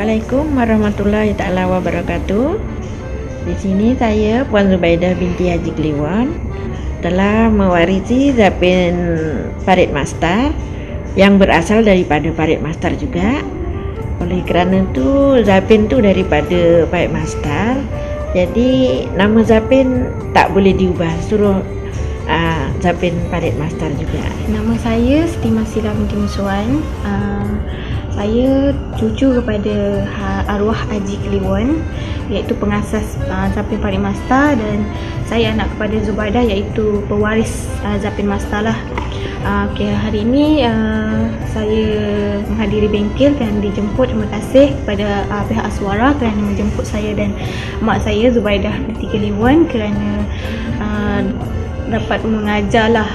Assalamualaikum warahmatullahi taala wabarakatuh. Di sini saya Puan Zubaidah binti Haji Kliwon telah mewarisi Zapin Farid Mastar yang berasal daripada Farid Mastar juga. Oleh kerana itu Zapin itu daripada Farid Mastar, jadi nama Zapin tak boleh diubah, suruh Zapin Farid Mastar juga. Nama saya Siti Masila binti Musuan. Saya cucu kepada arwah Haji Kliwon, iaitu pengasas Zapin Farid Mastar, dan saya anak kepada Zubaidah, iaitu pewaris Zapin Mastar lah. Hari ini saya menghadiri bengkel dan dijemput. Terima kasih kepada pihak Aswara kerana menjemput saya dan mak saya Zubaidah binti Kliwon kerana dapat mengajarlah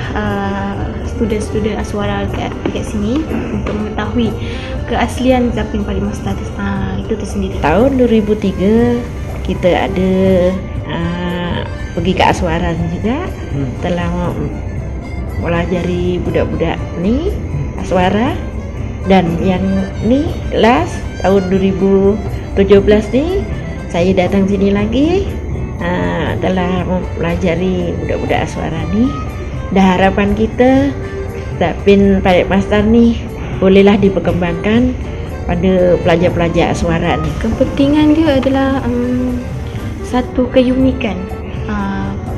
student-student Aswara dekat sini untuk mengetahui keaslian Zapin Farid Mastar itu tersendiri. Tahun 2003 kita ada pergi ke Aswara juga, telah melajari budak-budak ni Aswara, dan yang ni last tahun 2017 ni saya datang sini lagi, telah mempelajari budak-budak Aswara ni. Dan harapan kita Zapin Farid Mastar ni bolehlah diperkembangkan pada pelajar-pelajar Aswara ni. Kepentingan dia adalah satu keunikan.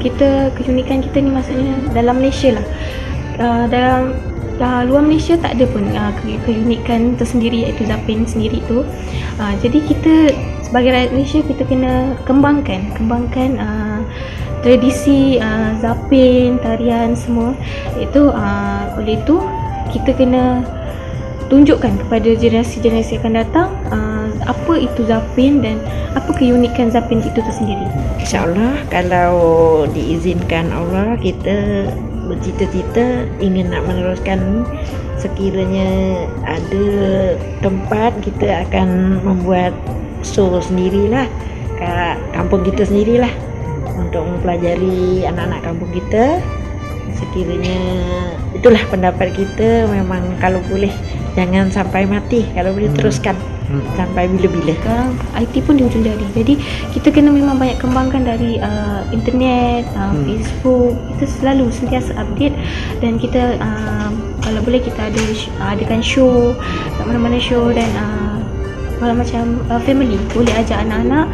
Keunikan kita ni maksudnya dalam Malaysia lah. Dalam luar Malaysia tak ada pun keunikan tersendiri, iaitu Zapin sendiri tu. Jadi kita sebagai rakyat Malaysia, kita kena kembangkan tradisi Zapin, tarian semua. Itu oleh itu kita kena tunjukkan kepada generasi-generasi akan datang apa itu Zapin dan apa keunikan Zapin itu tersendiri. InsyaAllah kalau diizinkan Allah, kita bercita-cita ingin nak meneruskan. Sekiranya ada tempat, kita akan membuat show sendirilah kat kampung kita sendirilah untuk mempelajari anak-anak kampung kita. Sekiranya itulah pendapat kita, memang kalau boleh jangan sampai mati, kalau boleh teruskan sampai bila-bila. Sekarang IT pun di hujung jari, jadi kita kena memang banyak kembangkan dari internet, Facebook. Kita selalu sentiasa update, dan kita kalau boleh kita adakan show kat mana-mana show, dan kalau macam family boleh ajak anak-anak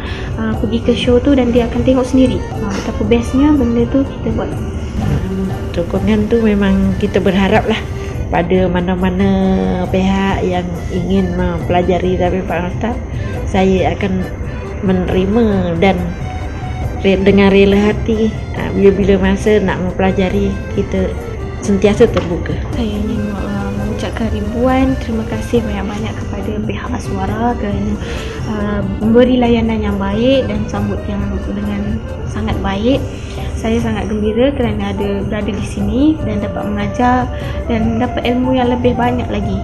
pergi ke show tu dan dia akan tengok sendiri betapa bestnya benda tu kita buat. Sokongan tu memang kita berharap lah pada mana-mana pihak yang ingin mempelajari Zapin Farid Mastar, saya akan menerima dan dengan rela hati. Bila-bila masa nak mempelajari, kita sentiasa terbuka. Saya ingin mengucapkan ribuan terima kasih banyak-banyak kepada pihak Aswara kerana memberi layanan yang baik dan sambut yang dengan sangat baik. Saya sangat gembira kerana berada di sini dan dapat mengajar dan dapat ilmu yang lebih banyak lagi.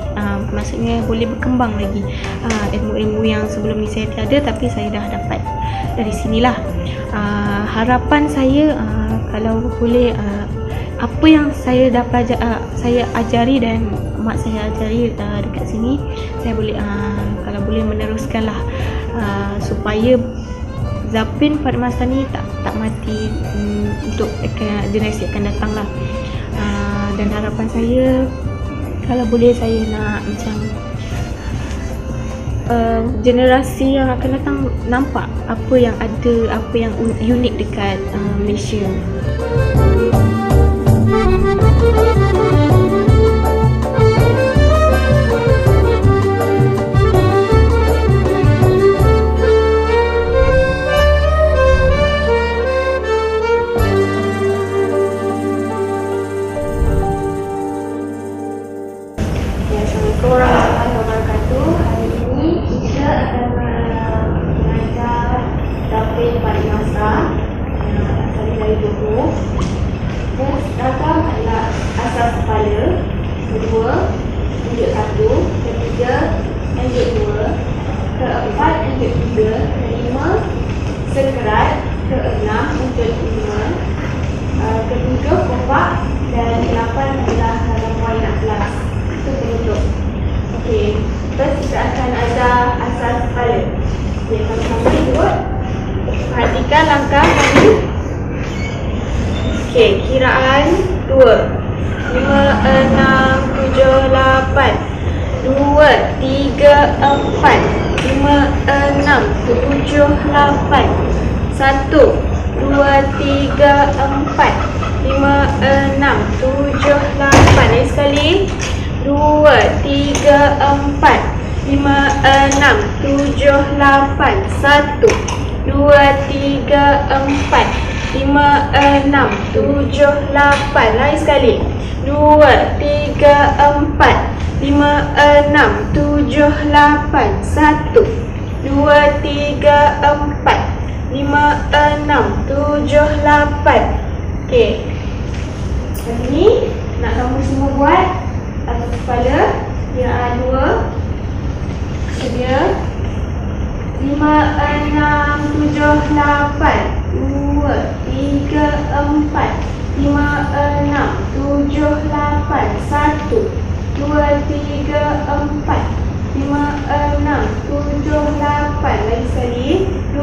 Maksudnya boleh berkembang lagi ilmu-ilmu yang sebelum ni saya tiada, tapi saya dah dapat dari sinilah. Harapan saya kalau boleh apa yang saya dah saya ajari dan mak saya ajari dekat sini, saya boleh kalau boleh meneruskanlah supaya Zapin Farid Mastar ni tak mati untuk generasi akan datang lah. Dan harapan saya kalau boleh saya nak macam generasi yang akan datang nampak apa yang ada, apa yang unik dekat Malaysia. Assalamualaikum warahmatullahi wabarakatuh. Hari ini kita akan mengajar Zapin Farid Mastar asal dari Johor. Pertama adalah asal kepala, kedua unjuk 1, ketiga unjuk 2, keempat unjuk 3, kelima sekerat, keenam unjuk 5, ketujuh kompak, dan 8 adalah rangkaian nak kelas. Itu penutup. Okey, first kita akan ajar asal kepala. perhatikan langkah kami. Okey, kiraan 2. 5, 6, 7, 8. 2, 3, 4. 5, 6, 7, 8. 1, 2, 3, 4. 5, 6, 7, 8. Lagi sekali. 2, 3, 4. 5, 6, 7, 8. 1, 2, 3, 4. 5, 6, 7, 8. Lagi sekali. 2, 3, 4. 5, 6, 7, 8. 1, 2, 3, 4. 5, 6, 7, 8. Okey. Hari ni nak kamu semua buat atas kepala. Kiraan 2. Sedia. 5, 6, 7, 8. 2, 3, 4. 5, 6, 7, 8. 1, 2, 3, 4. 5, 6, 7, 8. Lagi sekali. 2,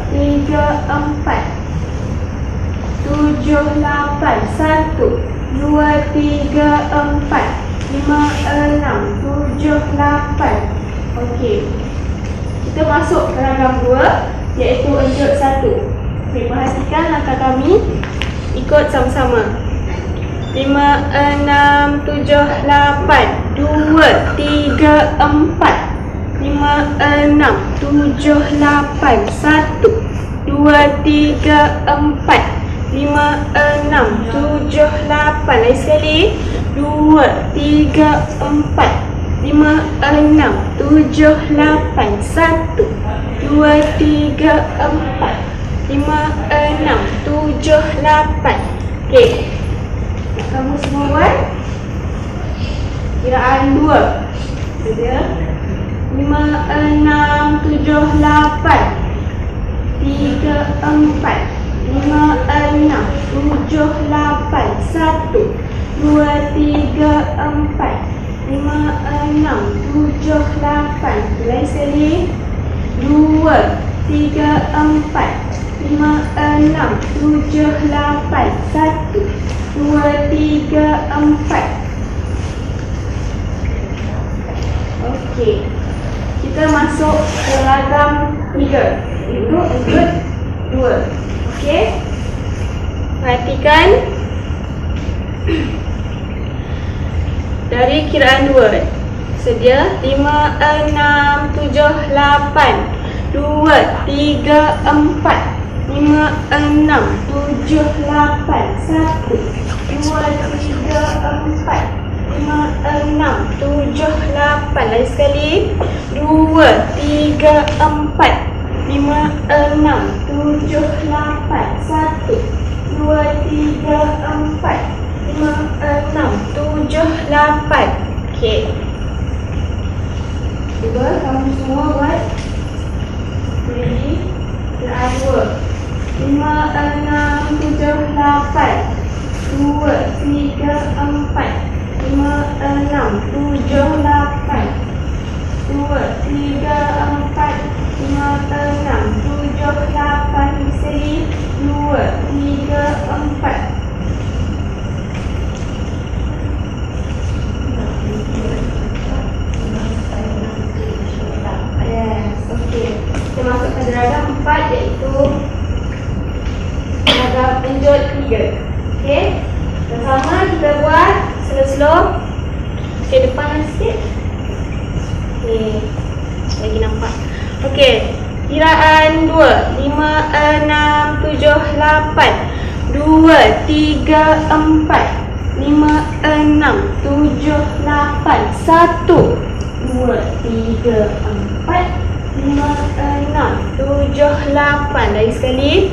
3, 4. 7, 8. 1, 2, 3, 4. 5, 6, 7, 8. Okey. Kita masuk ke ragam 2, iaitu enjod 1. Okey, perhatikan langkah kami. Ikut sama-sama. 5, 6, 7, 8. 2, 3, 4. 5, 6, 7, 8. 1, 2, 3, 4. 5, 6, 7, 8. Lagi sekali. 2, 3, 4. 5, 6, 7, 8. 1, 2, 3, 4. 5, 6, 7, 8. Okey. Kamu semua buat. Kiraan 2. Sedia. 5, 6, 7, 8. 3, 4. 5, 6, 7, 8. 1, 2, 3, 4. 5, 6, 7, 8. Lagi sekali. 2, 3, 4. 5, 6, 7, 8. 1, 2, 3, 4. Okey. Kita masuk ke ragam 3. Itu enjod 2. Okey. Perhatikan. Dari kiraan 2. Sedia. 5, 6, 7, 8. 2, 3, 4. 5, 6, 7, 8. 1, 2, 3, 4. 5, 6, 7, 8. Lagi sekali. 2, 3, 4. 5, 6, 7, 8. 1, 2, 3, 4. 5, 6, 7, 8. Okey. Cuba kamu semua buat. Ready? Kiraan 2. 5, 6, 7, 8. 2, 3, 4. 5, 6, 7, 8. 2, 3, 4. 5, 6, 7, 8. Sekali. 2, 3, 4. Yes, okey. Kita masuk ke ragam 4, iaitu ragam enjod 3. Okey. Bersama kita buat slow-slow. Okey, depan sikit. Okey. Lagi nampak. Okey. Kiraan 2. 5, 6, 7, 8. 2, 3, 4. 5, 6, 7, 8. 1, 2, 3, 4. 5, 6, 7, 8. Lagi sekali.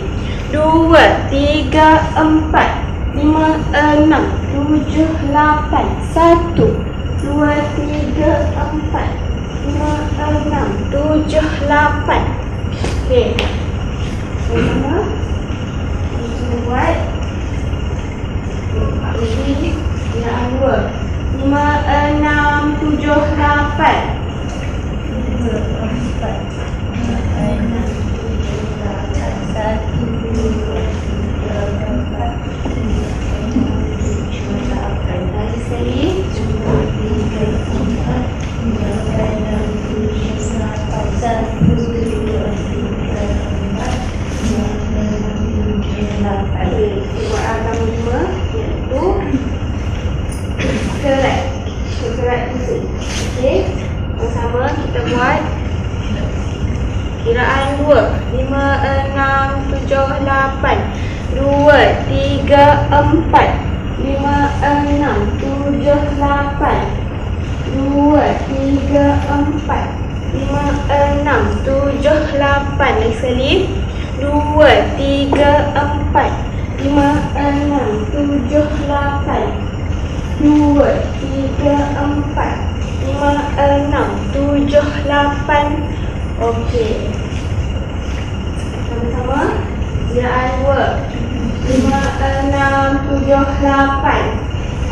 2, 3, 4. 5, 6, 7, 8. 1, 2, 3, 4. 5, 6, 7, 8. Okey. Bagaimana? Kita buat. Jadi, kiraan 2. 5, 6, 7, 8. 2, 4. 5, 6, 7, 8. 1, susun. Okey, sama-sama kita buat kiraan 2. 5, 6, 7, 8. 2, 3, 4. 5, 6, 7, 8. 2, 3, 4. 5, 6, 7, 8. Lagi sekali. 2, 3, 4. 5, 6, 7, 8. 2, 3, 4. 5, 6, 7, 8. Okey. Sama-sama. Kiraan 2. 5, 6, 7, 8.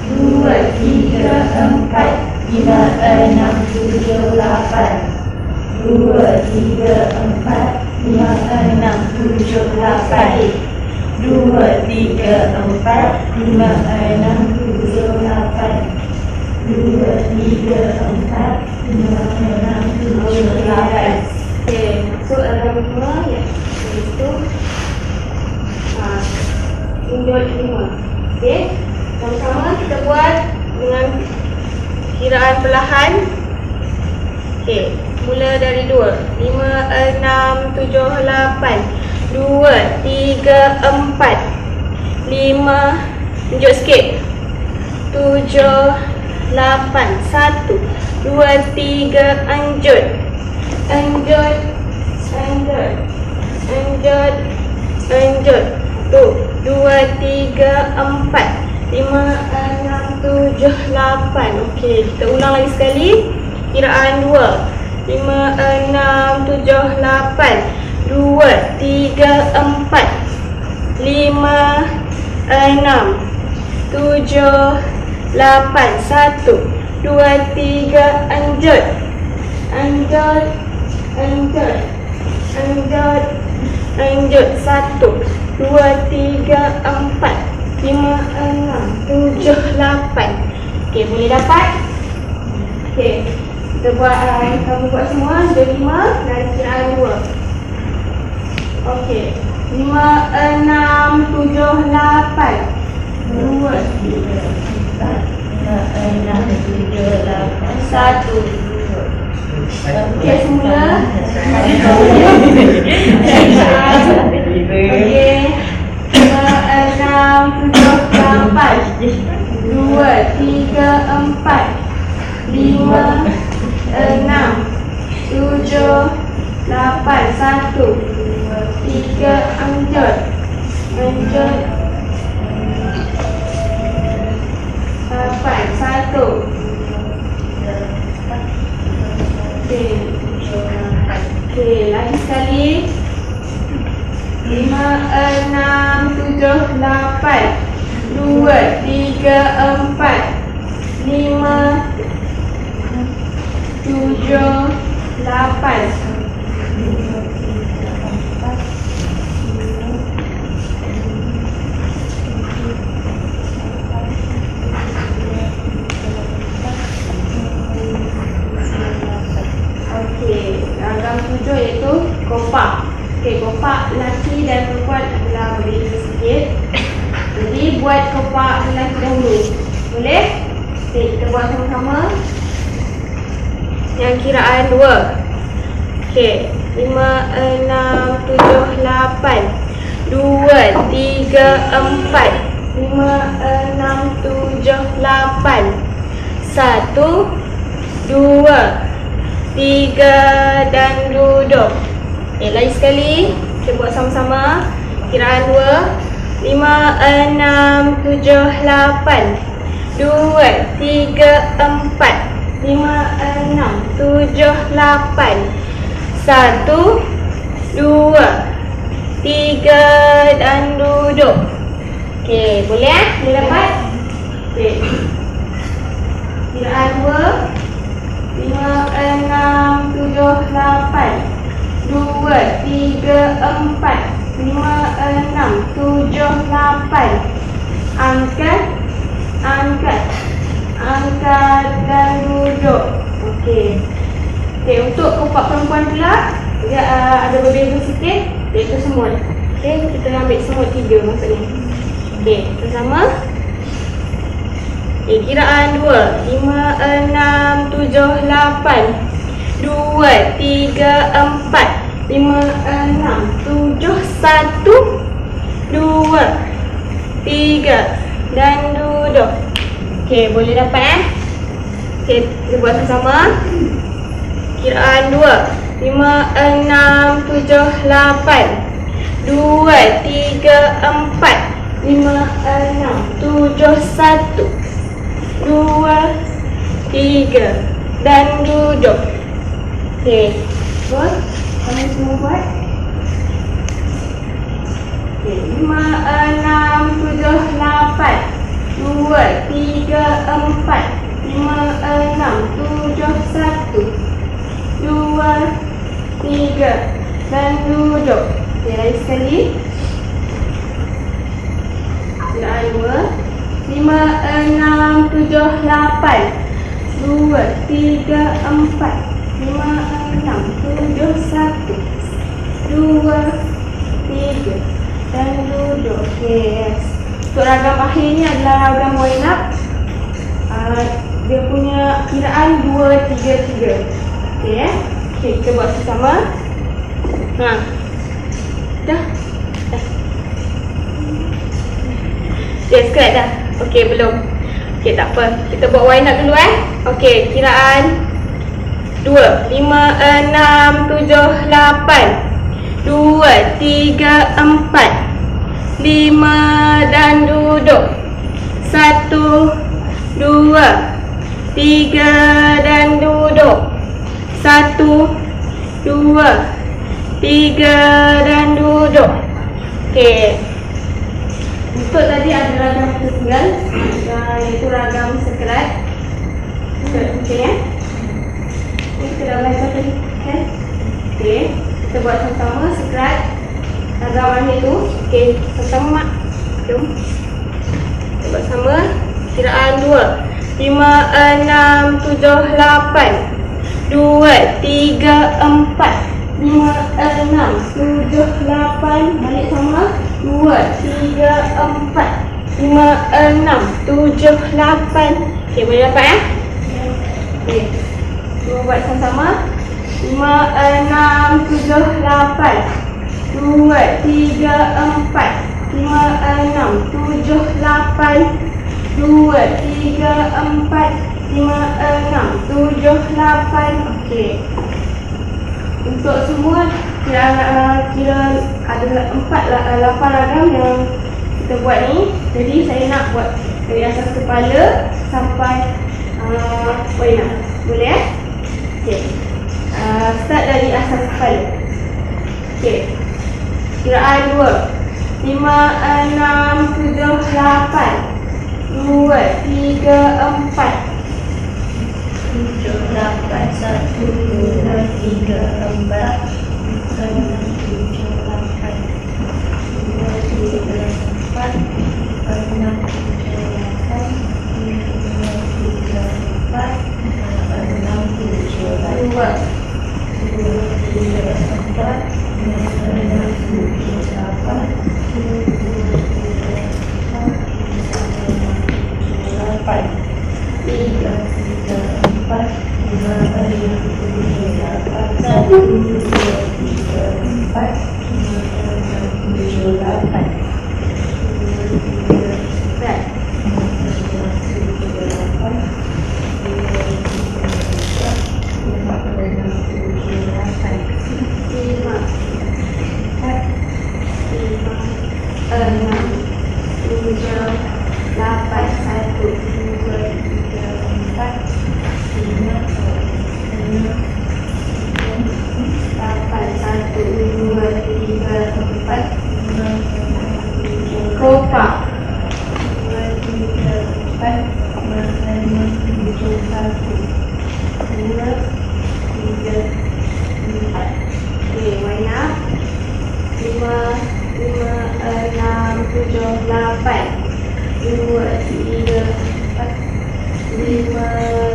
2, 3, 4. 5, 6, 7, 8. 2, 3, 4. 5, 6, 7, 8. 2, 3, 4. 5, 6, 7, 8. 2, 3, 4. 5, 6, 7, 8. Okey, masuk dalam rumah ya. Itu tunjuk 5. Okey, sama-sama kita buat dengan kiraan perlahan. Okey, mula dari 2. 5, 6, 7, 8. 2, 3, 4. 5, tunjuk sikit. 7, 8. 1, 2, 3, lanjut. Lanjut. Lanjut. Lanjut. Lanjut. Tu, 2, 3, 4. 5, 6, 7, 8. Okey, kita ulang lagi sekali. Kiraan 2. 5, 6, 7, 8. 2, 3, 4. 5, 6, 7, 8. 1, 2, 3, lanjut. Lanjut. Lanjut. Lanjut. Lanjut. 1, 2, 3, 4. 5, 6, 7, 8. Okey, boleh dapat? Okey, kita buat, kamu buat semua. Ada 5 dari kiraan 2. Okey, 5, 6, 7, 8. 2, 3, 4. 5, 6, 7, 8. 1. Okey, semula. Okey. 5, 6, 7, 8. 2, 3, 4. 5, 6, 7, 8. 1, 2, 3, lanjut. Lanjut. 8. 1. Okey. Okey, lagi sekali. 5, 6, 7, 8. 2, 3, 4. 5, 7, 8. Okey, ragam 7 iaitu kopak. Okey, kopak lelaki dan perempuan adalah berbeza sikit. Jadi buat kopak lelaki dahulu. Boleh? Okey, kita buat sama-sama. Yang kiraan 2. Okey, 5, 6, 7, 8. 2, 3, 4. 5, 6, 7, 8. 1, 2, 3 dan duduk. Okey, lagi sekali. Kita buat sama-sama. Kiraan 2. 5, 6, 7, 8. 2, 3, 4. 5, 6, 7, 8. 1, 2, 3 dan duduk. Okey, boleh Boleh dapat? Okey. Kiraan 2. 5, 6, 7, 8. 2, 3, 4. 5, 6, 7, 8. Angkat. Angkat. Angkat dan duduk. Okey. Okey, untuk kopak perempuan pula dia ada berbeza sikit, iaitu semut. Okey, kita ambil semut 3 maksudnya. Okey, bersama. Okey, kiraan 2. 5, 6, 8, 2, 3, 4, 5, 6, 7, 1, 2, 3 dan duduk. Okey, boleh dapat Okey, kita buat sama-sama. Kiraan 2, 5, 6, 7, 8, 2, 3, 4, 5, 6, 7, 1, 2, 3 dan duduk. Okey, buat. Kami semua buat. Okey, 5, 6, 7, 8, 2, 3, 4, 5, 6, 7, 1, 2, 3 dan duduk. Okey, lagi sekali. Kiraan 2, 5, 6, 7, 8, 2, 3, 4, 5, 6, 7, 1, 2, 3 dan duduk. Okey, yes. Untuk ragam akhir ni adalah ragam wind up. Dia punya kiraan 2, 3, 3. Okey, Okey, kita buat bersama. Dah. Correct dah. Okey, belum. Okey, tak apa. Kita buat wind up dulu Okey, kiraan 2, 5, 6, 7, 8, 2, 3, 4, 5 dan duduk. 1, 2, 3 dan duduk. 1, 2, 3 dan duduk. Okey. Untuk tadi ada ragam tertinggal, iaitu ragam sekerat. Okey Ini kita dah belajar tadi kan? Okey, kita buat sama-sama sekerat ragam akhir tu. Okey, sama-sama mak. Jom. Kita buat sama. Kiraan 2, 5, 6, 7, 8, 2, 3, 4, 5, 6, 7, 8. Balik sama. 2, 3, 4, 5, 6, 7, 8. Okey, boleh dapat Okey. Cuba buat sama-sama. 5, 6, 7, 8, 2, 3, 4, 5, 6, 7, 8, 2, 3, 4, 5, 6, 7, 8. Okey. Untuk semua kira ada 8 ragam yang kita buat ni. Jadi saya nak buat dari asas kepala sampai wind up. Boleh Okey. Start dari asas kepala. Okey. Kiraan 2, 5, 6, 7, 8, 2, 3, 4, 7, 8, 1, 2, 3, 4, 6, 7, 8, 2, 3, 4, 6,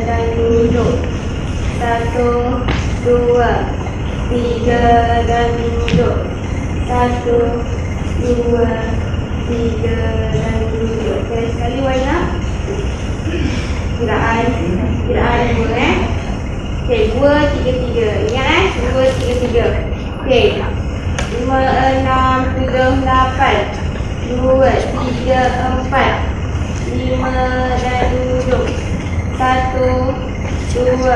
dan duduk. 1, 2, 3 dan duduk. 1, 2, 3 dan duduk. Sekali wind up. Kiraan 2 Okey, 2, 3, 3. Ingat 2, 3, 3. Okey. 5, 6, 7, 8. 2, 3, 4. 5 dan duduk. 1, 2,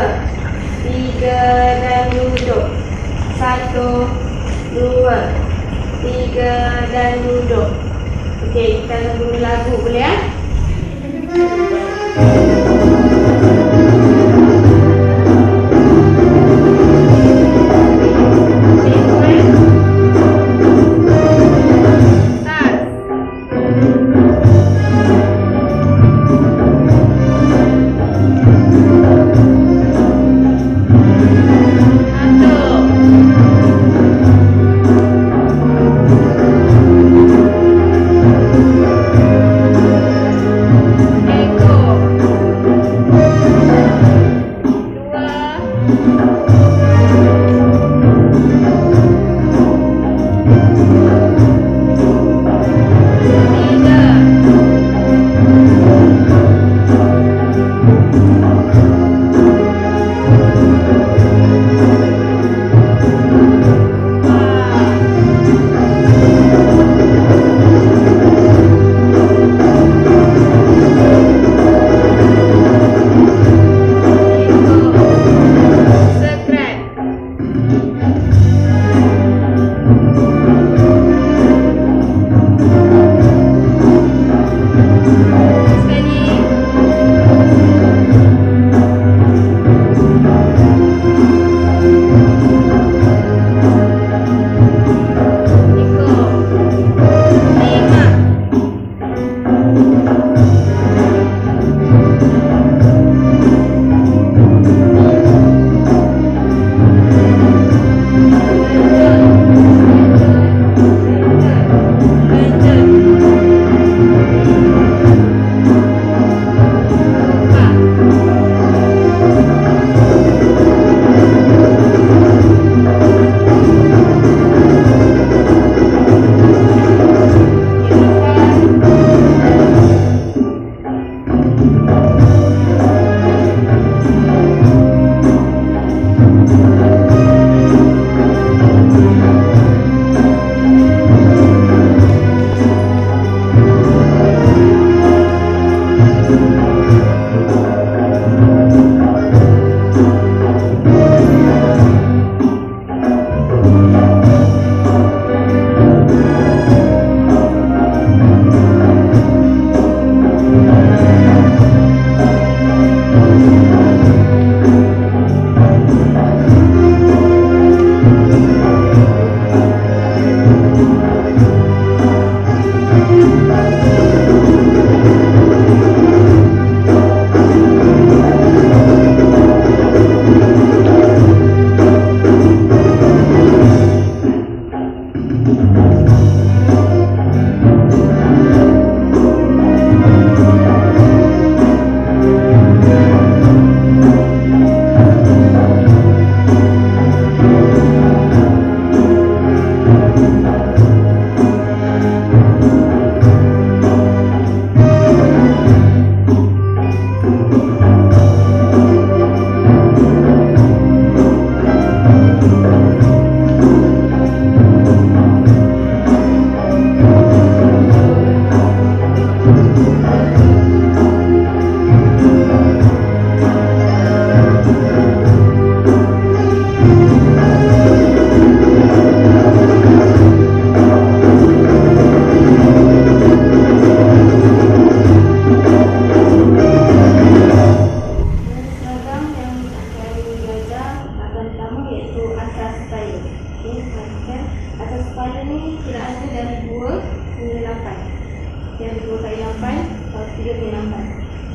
3 dan duduk. 1, 2, 3 dan duduk. Okey, kita lagu boleh ya?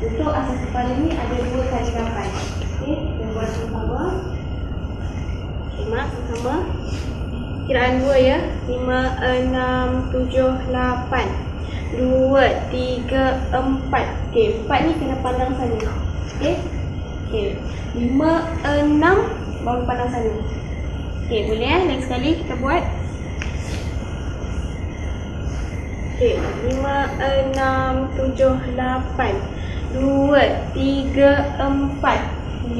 Untuk asas kepala ni ada 2 kali 8. Okey, kita buat sama-sama. Mak sama. Kiraan 2 ya. 5, 6, 7, 8. 2, 3, 4. Okey, 4 ni kena pandang sana. Okey. Okey. 5, 6 baru pandang sana. Okey, boleh ya? Next sekali kita buat. Okey, 5, 6, 7, 8. 2, 3, 4, 5,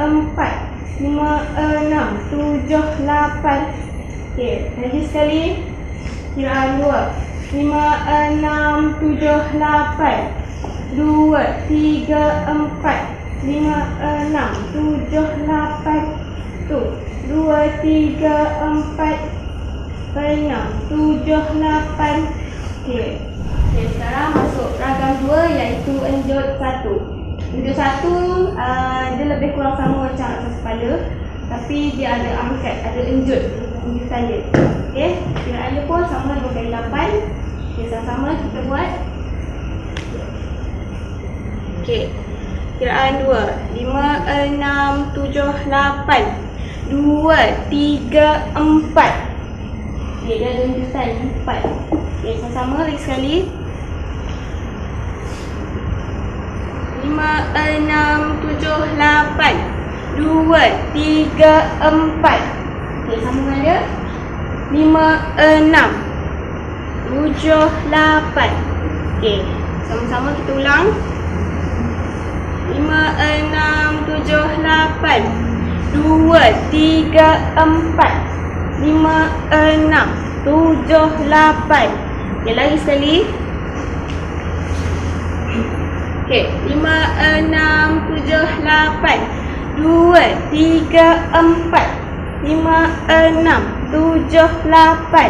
4, 5, 6, 7, 8. Okey, lagi sekali. Kiraan 2. 5, 6, 7, 8. 2, 3, 4. 5, 6, 7, 8. Tu. 2, 3, 4. 6, 7, 8. Okey. Okey, sekarang masuk ragam 2 iaitu enjod 1. Enjod 1 dia lebih kurang sama macam asas kepala, tapi dia ada angkat, ada enjod dia. Okey, kiraan dia pun sama 2 kali 8. Okey, sama-sama kita buat. Okey. Kiraan 2. 5, 6, 7, 8. 2, 3, 4. Okey, dia ada enjutan 4. Okey, sama-sama lagi sekali. 5, 6, 7, 8. 2, 3, 4. Okey, sambungan dia. 5, 6, 7, 8. Okey, sama-sama kita ulang. 5, 6, 7, 8. 2, 3, 4. 5, 6, 7, 8. Okey, lagi sekali. Okey, 5, 6, 7, 8. 2, 3, 4. 5, 6, 7, 8.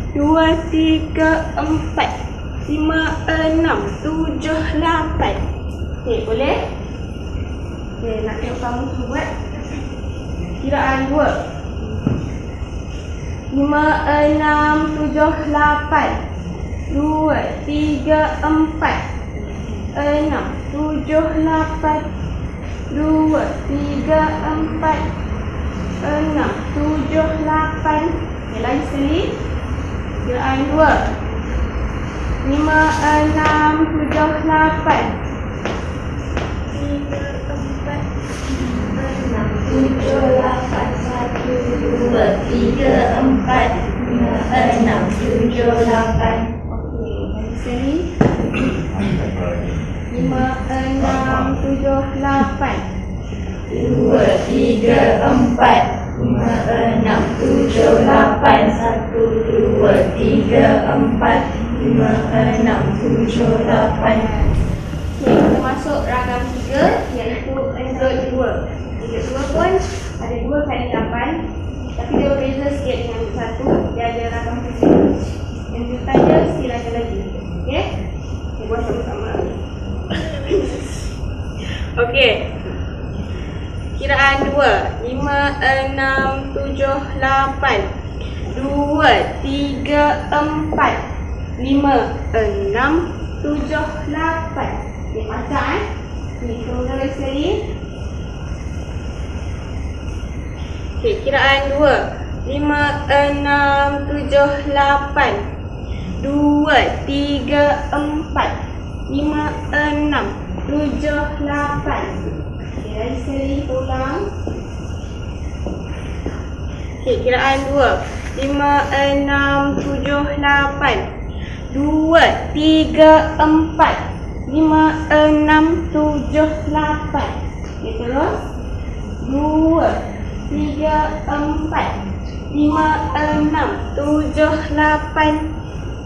2, 3, 4, 5, 6, 7, 8. Okey, boleh? Okey, nak tengok kamu tu buat kiraan 2. 5, 6, 7, 8. 2, 3, 4, 6, 7, 8. 2, 3, 4, 6, 7, 8. Okey, lagi sekali. Kiraan 2. 5, 6, 7, 8. 3, 4, 6, 7, 8. 1, 2, 3, 4, 5, 6, 7, 8. Okey, lagi sekali. 5, 6, 7, 8. 2, 3, 4, 5, 6, 7, 8. 1, 2, 3, 4, 5, 6, 7, 8. Okey, kita masuk ragam 3 iaitu Android 2. Android 2 pun ada 2 kali 8, tapi dia berbeza sikit dengan 1. Dia ada ragam 7. Yang jutannya still ada lagi. Okey? Kita buat sama-sama. Okey. Kiraan 2. 5, 6, 7, 8. 2, 3, 4. 5, 6, 7, 8. Okey, macam ni, kemudian lagi sekali. Okey, kiraan 2. 5, 6, 7, 8. 2, 3, 4. 5, 6, 7, 8. Okey, lagi sekali kita ulang. Okey, kiraan 2. 5, 6, 7, 8. 2, 3, 4. 5, 6, 7, 8. Okey, terus. 2, 3, 4. 5, 6, 7, 8.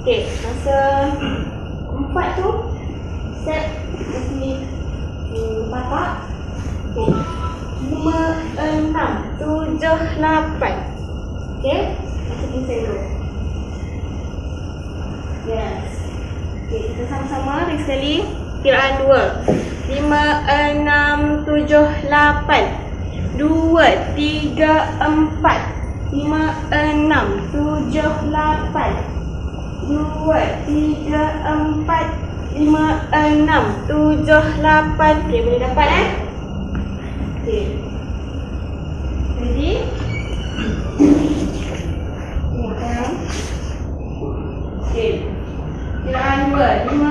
Okey, masa 4 tu set mesti papak. Okey. 5, 6, 7, 8. Okey. Masa pincang dulu. Yes. Okey, kita sama-sama lagi sekali. Kiraan 2. 5, 6, 7, 8. 2, 3, 4. 5, 6, 7, 8. 2, 3, 4. 5, 6, 7, 8. Okey, boleh dapat Okey. Ready? Tengokkan. Okey. Kiraan 2. 5,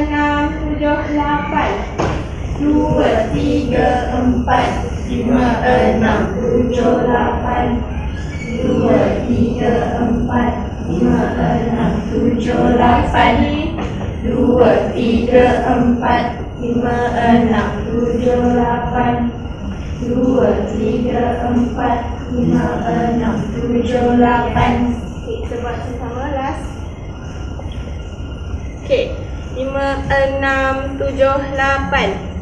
6, 7, 8. 2, 3, 4. 5, 6, 7, 8. 2, 3, 4. 5, 6, 7, 8. 2, 3, 4, 5, 6, 7, 8. 2, 3, 4, 5, 6, 7, 8. Okey, kita buat sama-sama last. Okey, 5, 6, 7, 8.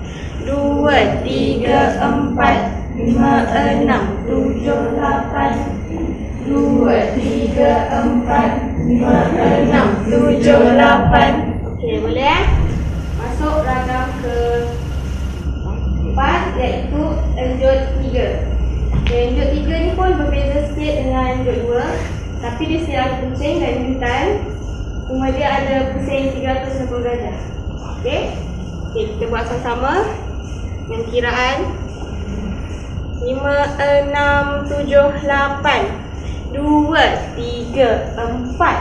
2, 3, 4, 5, 6, 7, 8. 2, 3, 4, 5, 6, 7, 8. Okey, boleh masuk ragam ke 4 iaitu Android 3. Okay, Android 3 ni pun berbeza sikit dengan Android 2, tapi dia still ada pusing dan jutan. Cuma dia ada pusing 360 darjah. Okey. Okey, kita buat sama-sama. Yang kiraan 5, 6, 7, 8. 2, 3, 4.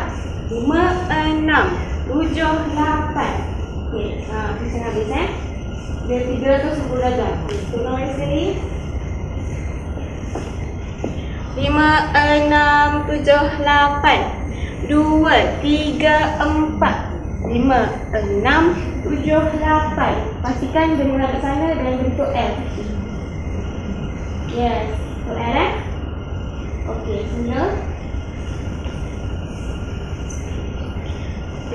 5, 6, 7, 8. Okey, pusing habis Dia 310 darjah. Tolong lagi sekali. 5, 6, 7, 8. 2, 3, 4. 5, 6, 8. Pastikan beriman ke sana dan bentuk L. Yes, bentuk L Okey, semula.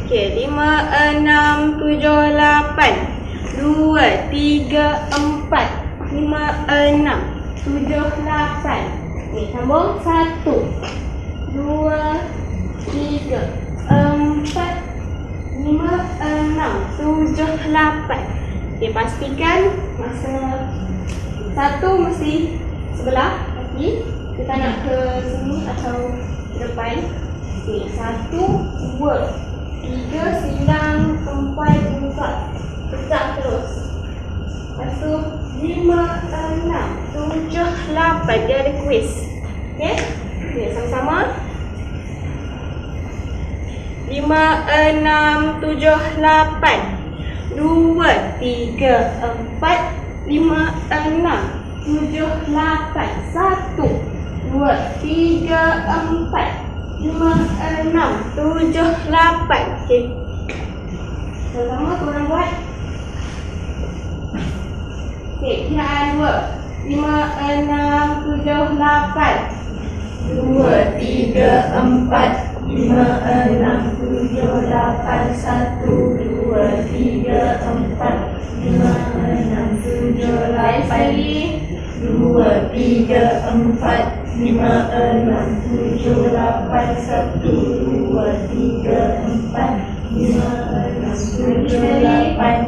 Okey, 5, 6, 7, 8. 2, 3, 4. 5, 6, 7, 8. Okey, sambung. 1, 2, 3, 4, 5, 6, 7, 8. Okey, pastikan masa 1 mesti sebelah kaki. Kita nak ke sini atau ke depan. Okey, 1, 2, 3, silang, 4, 4. Pecah terus. Lepas tu 5, 6, 7, 8. Dia ada kuis. Okey? Okey, sama-sama. 5, 6, 7, 8. 2, 3, 4. 5, 6, 7, 8. 1, 2, 3, 4. 5, 6, 7, 8. Okey. Sama-sama korang buat. Okey, kiraan 2. 5, 6, 7, 8. 2, 3, 4. 5, 6, 7, 8. 1, 2, 3, 4. 5, 6, 7, 8. 2, 3, 4. 5, 6, 7, 8. 1, 2, 3, 4. 5, 6, 7, 8.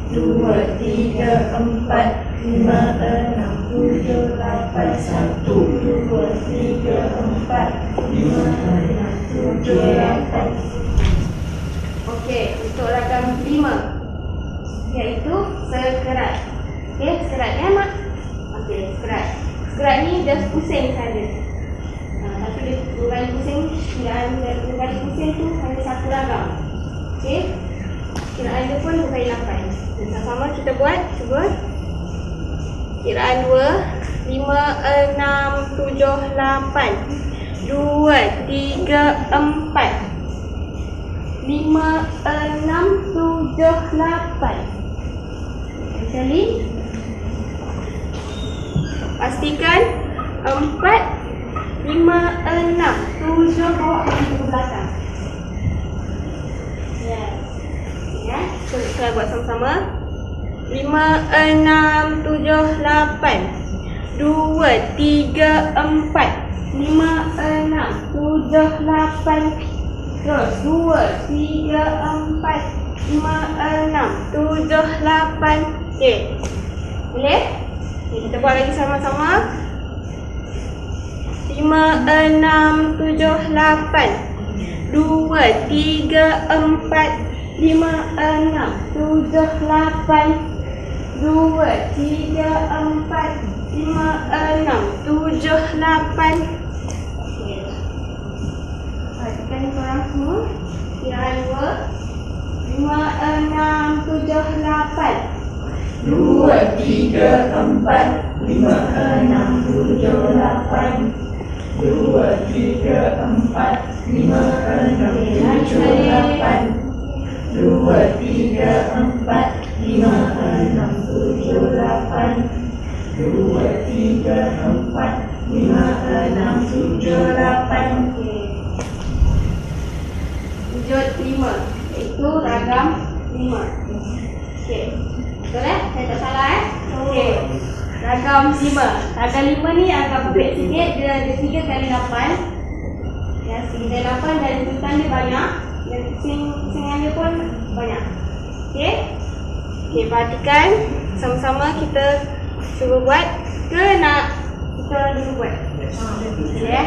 2, 3, 4. 5, 6, 7, 8. 1, 2, 3, 4. 5, 6, 7, 8. Okey, untuk ragam 5 iaitu sekerat. Okey, sekerat ya mak? Okey, sekerat. Sekerat ni just pusing saja. Tapi dia 2 kali pusing dan 2 kali pusing tu hanya satu ragam. Okey. Kiraan dia pun 2 kali 8. Sama-sama kita buat. Cuba. Kiraan 2. 5, 6, 7, 8. 2, 3, 4. 5, 6, 7, 8. Sekali. Pastikan 4, 5, 6, 7 bawa ke belakang. Yes. Ya, kita buat sama-sama. 5, 6, 7, 8. 2, 3, 4. 5, 6, 7, 8. Terus 2, 3, 4. 5, 6, 7, 8. Okey. Boleh? Okay, kita buat lagi sama-sama. 5, 6, 7, 8. 2, 3, 4. 5, 6, 7, 8. 2, 3, 4. 5, 6, 7, 8. Okey. Perhatikan korang semua. Kiraan 2. 5, 6, 7, 8. 2, 3, 4. 5, 6, 7, 8. 2, 3, 4. 5, 6, 7, 8. 2, 3, 4. 5, 6, 7, 8. 2, 3, 4. 5, 6, 7, 8. Wujud 5 iaitu ragam 5. Okey. Betul Saya tak salah Okey. Ragam 5. Ragam 5 ni agak berbeza sikit. Dia ada 3 kali 8. Ya, 3 kali 8 dan tulisan dia banyak. Dan pusingan dia pun banyak. Okey. Okey, perhatikan. Sama-sama kita cuba buat. Ke nak kita dulu buat? Okey.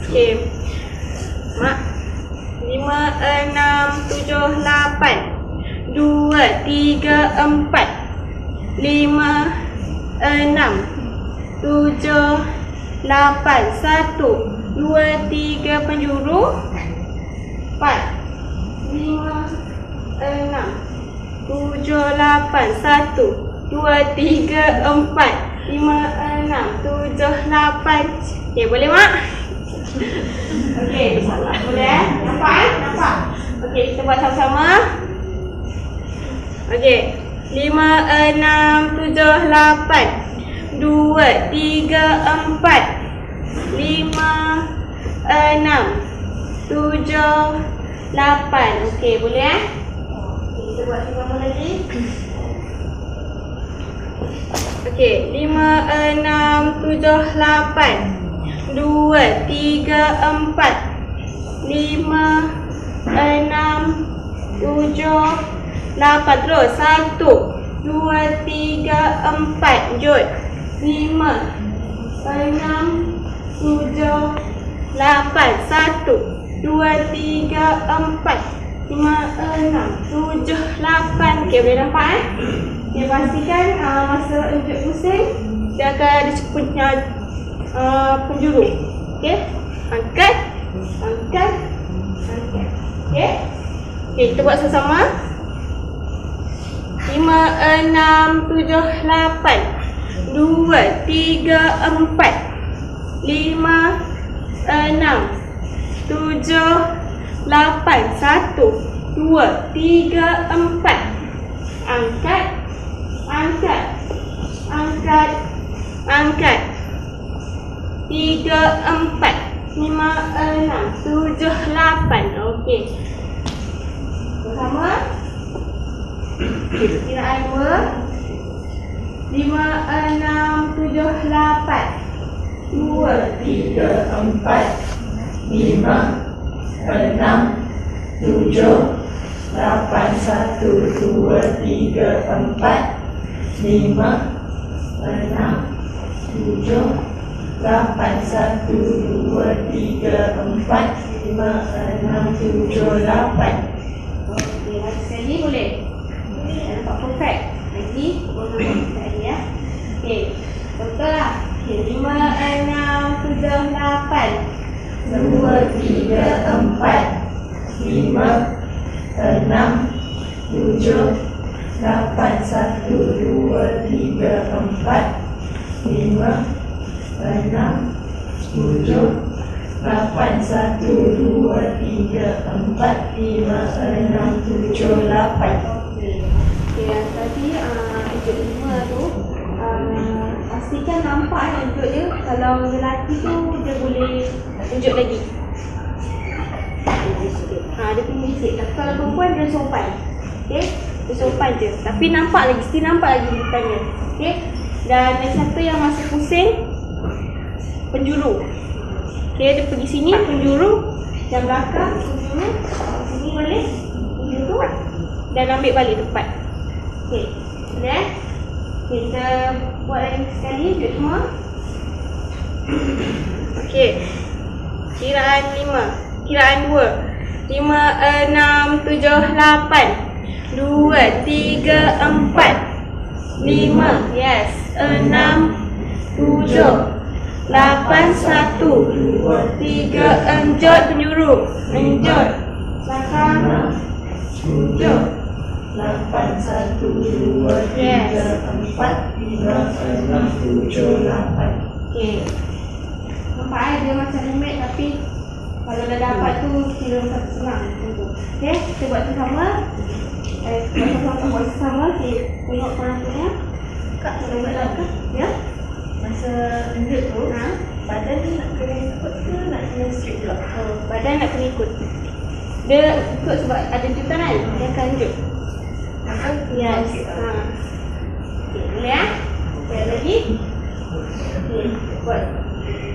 Okey. Mak. 5, 6, 7, 8. 2, 3, 4. 5, 6, 7, 8. 1, 2, 3 penjuru. 4, 5, 6, 7, 8. 1, 2, 3, 4. 5, 6, 7, 8. Okey, boleh mak? Okey, boleh Nampak Nampak? Okey, kita buat sama-sama. Okey. 5, 6, 7, 8. 2, 3, 4. 5, 6, 7, 8. Okey, boleh eh? Kita buat sama lagi. Okey, 5, 6, 7, 8. 2, 3, 4. 5, 6, 7, 8. Terus 1, 2, 3, 4. Jut. 5, 6, 7, 8. 1, 2, 3, 4. 5, 6, 7, 8. Okey, boleh nampak eh? Okay, pastikan masa unjuk pusing dia akan ada penjuru. Okey, angkat, angkat, angkat. Okey, kita buat sama-sama. 5, 6, 7, 8. 2, 3, 4. 5, 6, 7, 8. 1, 2, 3, 4. Angkat, angkat, angkat, angkat. 3, 4, 5, 6, 7, 8. Okey. Bersama. Kiraan 2. 5, 6, 7, 8. 2, 3, 4. 5, 6, 7, 8. 1, 2, 3, 4. 5, 6, 7, 8. 1, 2, 3, 4. 5, 6, 7, 8. okey, lagi sekali boleh? Nampak perfect. Lagi, boleh nampak sekali ya. Okey, betul lah. Okey, 5, 6, 7, 8. 2, 3, 4. 5, 6, 7, 8. 1, 2, 3, 4. 5, 6, 7, 8. 1, 2, 3, 4. 5, 6, 7, 8. Okey, yang tadi unjuk 5 tu pastikan nampak unjuk dia. Kalau lelaki tu dia boleh unjuk lagi. Dia punya sikit. Tapi kalau perempuan dia sopan. Okey, dia sopan je. Tapi nampak lagi, still nampak lagi bukannya. Okey. Dan yang satu yang masih pusing, penjuru. Okey, dia pergi sini penjuru, yang belakang penjuru, sini balik penjuru dan ambil balik tempat. Okey, boleh eh? Okey, kita buat lagi sekali, unjuk 5. Okey, kiraan 5, kiraan 2. 5, 6, 7, 8. 2, 3, 4. 5, yes. 6, 7, 8. 1, 2, 3. Enjot penjuru. Enjot. Belakang. 7, 8. 1, 2, 3, 4. 5, 6, 7, 8. Okey. Nampak dia macam limit tapi kalau dah dapat tu kira macam senang. Okey, kita buat sama. Buat sama. Okey, tengok penontonnya. Kak, boleh buat lagi? Ya? Masa unjuk tu, badan ni nak kena ikut ke nak kena straight pula? Badan nak kena ikut. Dia ikut sebab ada jutan kan? Dia akan unjuk. Yes. Okey, boleh eh? Okey, lagi. Okey,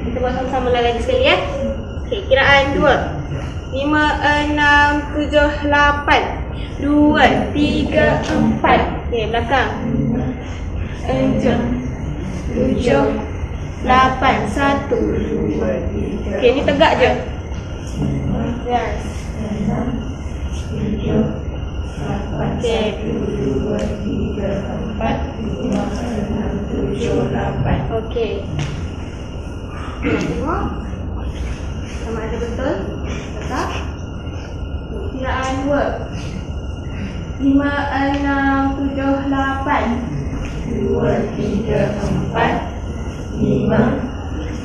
kita buat sama-sama lagi sekali ya. Okey, kiraan 2. 5, 6, 7, 8. 2, 3, 4. Okey, belakang. 7, 8. 1. Okey, ni tegak je. Yes. Okey. 2, 3, 4. 5, 6, 7, 8. Okey. Nak tengok sama ada betul. Tetap. Kiraan 2. 5, 6, 7, 8. 2, 3, 4. 5,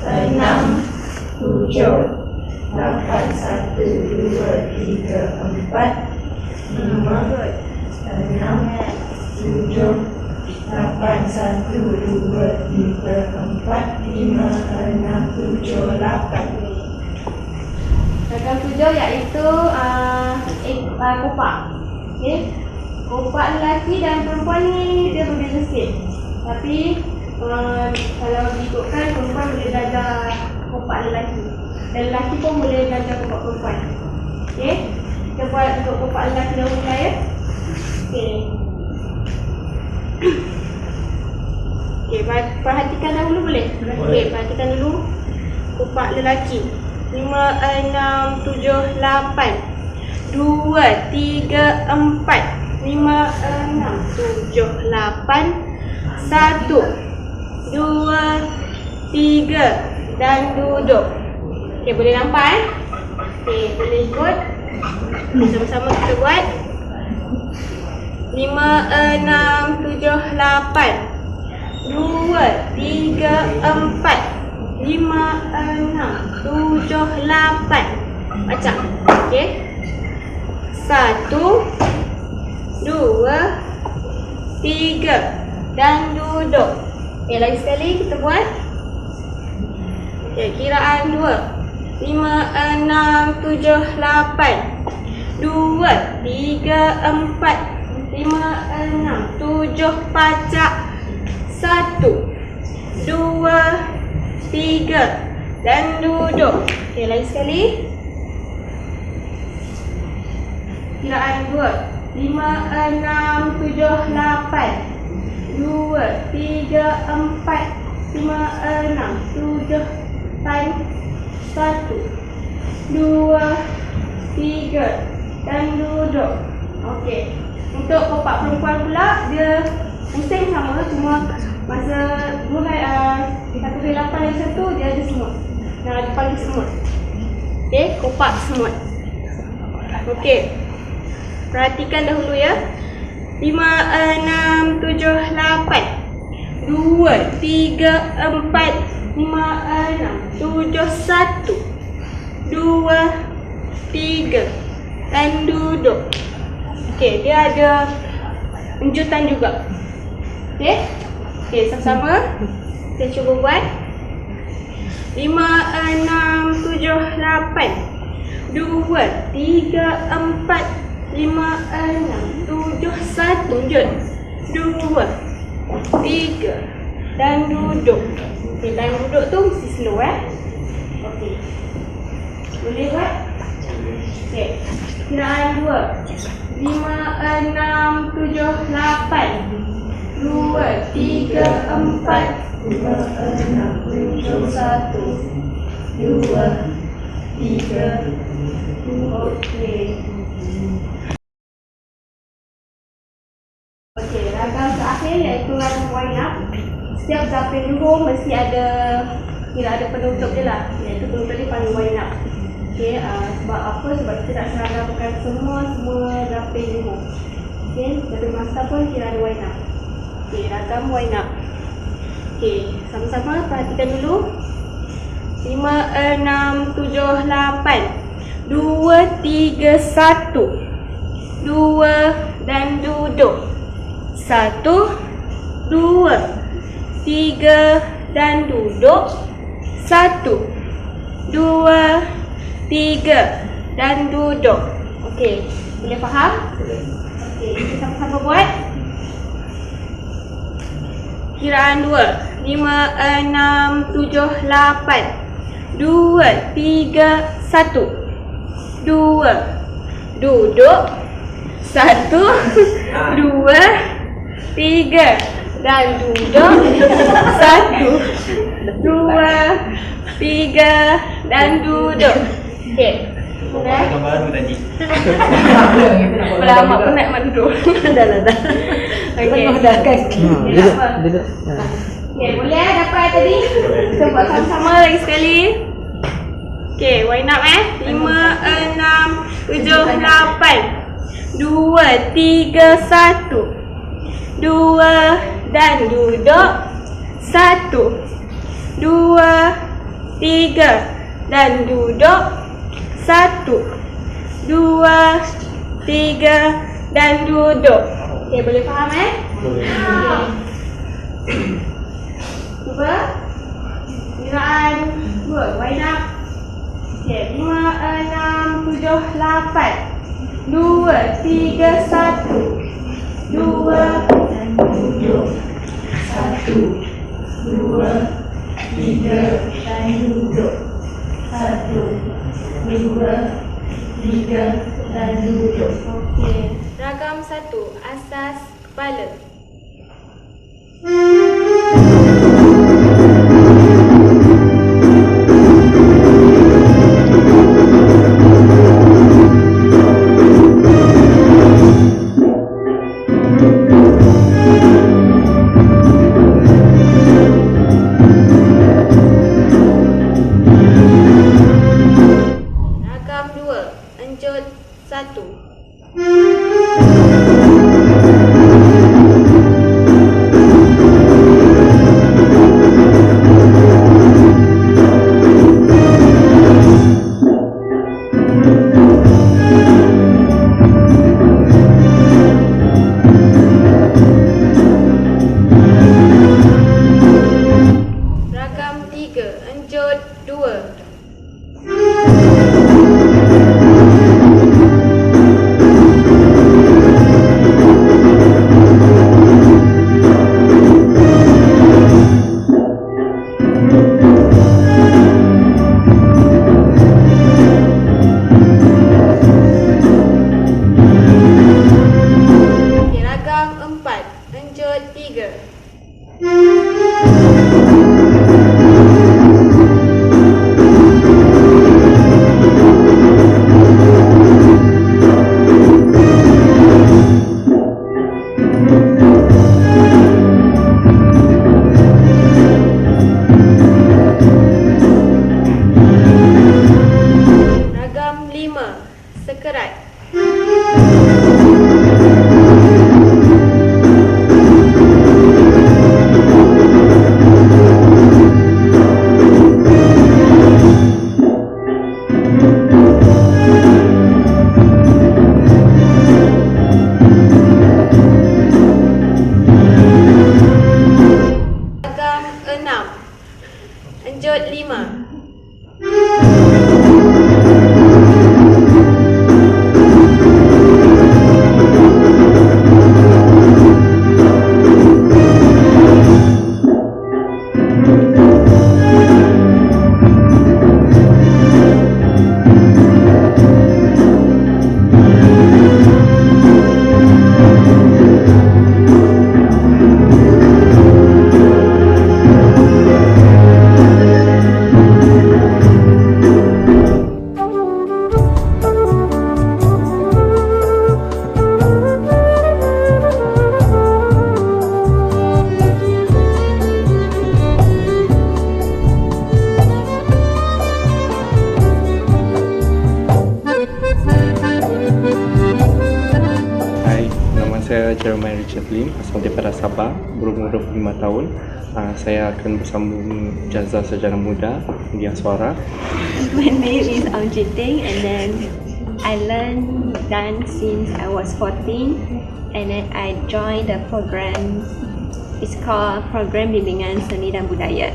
6, 7, 8. 1, 2, 3, 4. 5, 6, enam, tujuh, lapan, satu, dua, tiga, empat, lima, enam, tujuh, lapan. Ragam 7 iaitu kopak. Okey. Kopak lelaki dan perempuan ni dia berbeza sikit. Tapi kalau diikutkan, perempuan boleh belajar kopak lelaki dan lelaki pun boleh belajar kopak perempuan. Okey. Kita buat untuk kopak lelaki dahulu lah ya. Okey. Okey, perhatikan dahulu boleh? Okey, perhatikan dulu kopak lelaki. 5, 6, 7, 8 2, 3, 4 5, 6, 7, 8 1, 2, 3 dan duduk. Okey, boleh nampak Okey, boleh ikut. Sama-sama kita buat. 5, 6, 7, 8 2, 3, 4 5, 6, 7, 8 Baca. Okey. 1, 2, 3 dan duduk. Okey, lagi sekali kita buat. Okey, kiraan 2. 5, 6, 7, 8 2, 3, 4 5, 6, 7 pacak 1, 2, 3 dan duduk. Okey, lagi sekali. Kiraan 2. 5, 6, 7, 8 2, 3, 4 5, 6, 7 8 1, 2, 3 dan duduk. Okey. Untuk kopak perempuan pula, dia pusing sama, cuma masa 1 dari 8 dari 1 dia ada semut. Yang ada panggil semut. Okey, kopak semut. Okey. Perhatikan dahulu ya. 5, 6, 7, 8 2, 3, 4 5, 6, 7 1, 2, 3 dan duduk. Okey, dia ada lanjutan juga. Okey. Okey, sama-sama kita cuba buat. 5, 6, 7, 8 2, 3, 4 5, 6, 7 1 lanjut. 2, 3 dan duduk. Okey, dan duduk tu mesti slow Okey. Boleh buat? Okey. Kiraan 2. 5, 6, 7, 8 2, 3, 4 5, 6, 7, 1 2, 3 Okey. Okey, ragam terakhir iaitu ragam wind up. Setiap zapin dulu mesti ada penutup dia lah. Iaitu penutup dia panggil wind up. Okey, sebab apa? Sebab kita nak seragamkan semua zapin dulu. Okey, dari masa pun kita ada wind up. Okey, ragam wind up. Okey, sama-sama perhatikan dulu. 5, 6, 7, 8 2, 3, 1 2 dan duduk. 1, 2, 3 dan duduk. 1, 2, 3 dan duduk. Okey, boleh faham? Okey, kita sama-sama buat. Kiraan 2. 5, 6, 7, 8 2, 3, 1 2 duduk. 1, 2, 3 dan duduk. 1, 2, 3 dan duduk. Okey. Yang baru tadi. Lama pun nak duduk. Dah. Okey. Dah kaki. Duduk. Okey, boleh dapat tadi? Kita buat sama-sama lagi sekali. Okey, wind up 5, 6, 7, 8 2, 3, 1 2 dan duduk. 1, 2, 3 dan duduk. 1, 2, 3 dan duduk. Okey, boleh faham Boleh. Cuba. Kiraan 2, wind up. Okey, 5, 6, 7, 8. 2, 3, 1. 2 dan duduk. 1, 2, 3 dan duduk. 1, 2, 3 dan duduk. Okey. Ragam 1, asas kepala. Ragam 2, enjut 1. Ragam 3, enjut 2. Okey, ragam 4, enjut 3. Ragam 5, sekerat. Ragam 6, enjut 5. Hai, nama saya Jeremiah Richard Lim, asal daripada Sabah, berumur 25 tahun. Saya akan bersambung Jazah Sarjana Muda India Suara. My name is Aujiting, and then I learned dance since I was 14, and then I joined the program. It's called Program Bimbingan Seni dan Budaya.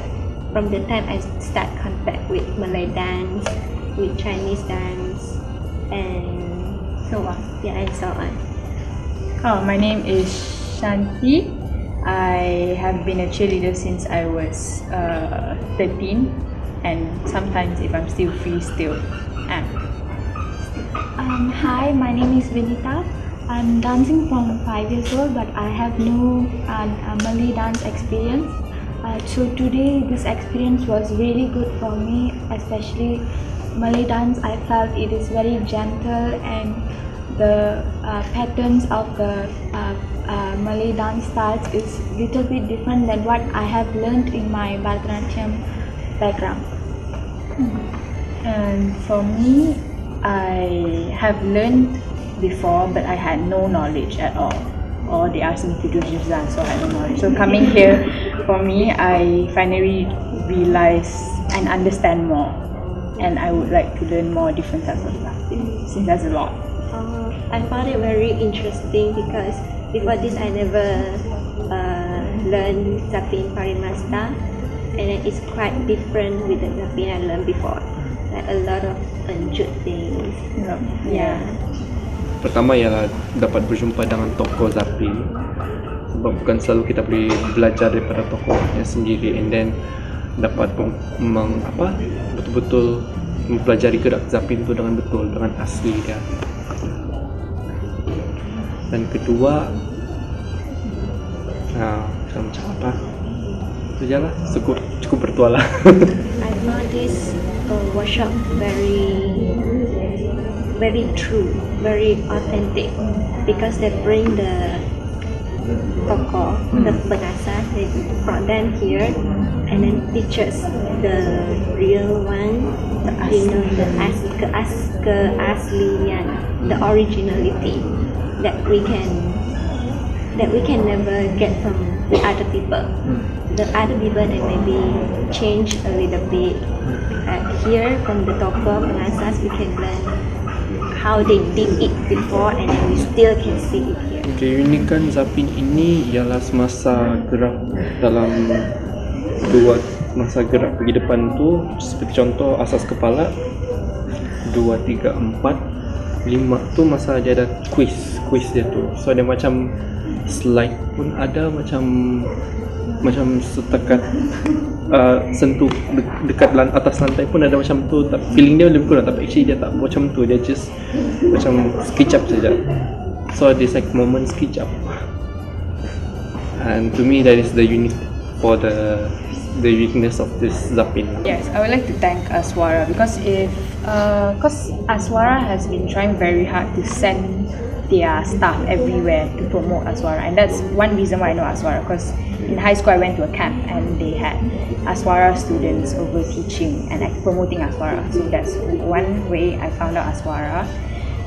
From the time I start contact with Malay dance, with Chinese dance, and so on. Yeah, and so on. My name is Shanti. I have been a cheerleader since I was 13, and sometimes if I'm still free, still am. Hi, my name is Vinita. I'm dancing from 5 years old, but I have no Malay dance experience. So today, this experience was really good for me, especially Malay dance. I felt it is very gentle, and the patterns of the Malay dance styles is little bit different than what I have learned in my Bharatanatyam background. And for me, I have learned before, but I had no knowledge at all. Or they asked me to do Jizan, so I had no knowledge. So coming here, for me, I finally realized and understand more. And I would like to learn more different types of stuff, since there's a lot. I found it very interesting because before this I never learned Zapin Parimasta, and it's quite different with the Zapin I learned before. Like a lot of unjut things. Yeah. Pertama ialah dapat berjumpa dengan tokoh Zapin, sebab bukan selalu kita boleh belajar daripada tokohnya sendiri, and then dapat betul-betul mempelajari gerak Zapin tu dengan betul, dengan asli dia. Dan kedua, macam apa? Itu je lah, cukup bertualang. I found this workshop very true, very authentic, because they bring the tokoh, the pengasas, they brought them here and then teach us the real one, the keaslian, the originality that we can never get from the other people. The other people, they maybe change a little bit. Here from the tokoh pengasas, we can learn how they did it before, and then we still can see it here. Keunikan Zapin ini ialah semasa gerak dalam masa gerak pergi depan tu, seperti contoh asas kepala 2, 3, 4, 5 tu masa dia ada quiz dia tu. So dia macam slide pun ada, macam setakat sentuh dekat atas lantai pun ada macam tu. Feeling dia lebih kurang, tapi actually dia tak macam tu, dia just macam sekejap saja. So this like moment sekejap, and to me that is the unique for the uniqueness of this Zapin. Yes, I would like to thank Aswara because Aswara has been trying very hard to send their staff everywhere to promote Aswara, and that's one reason why I know Aswara, because in high school I went to a camp and they had Aswara students over teaching and promoting Aswara, so that's one way I found out Aswara.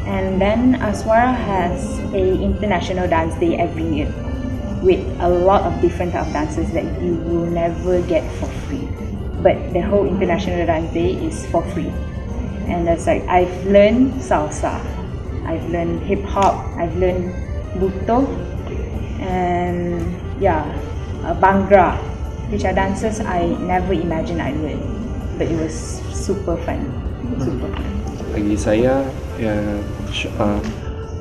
And then Aswara has a international dance day every year with a lot of different type of dances that you will never get for free, but the whole international dance day is for free. And that's like, I've learned salsa, I've learned hip hop, I've learned buto, and Bhangra, which are dances I never imagined I'd learn, but it was super fun. Bagi saya,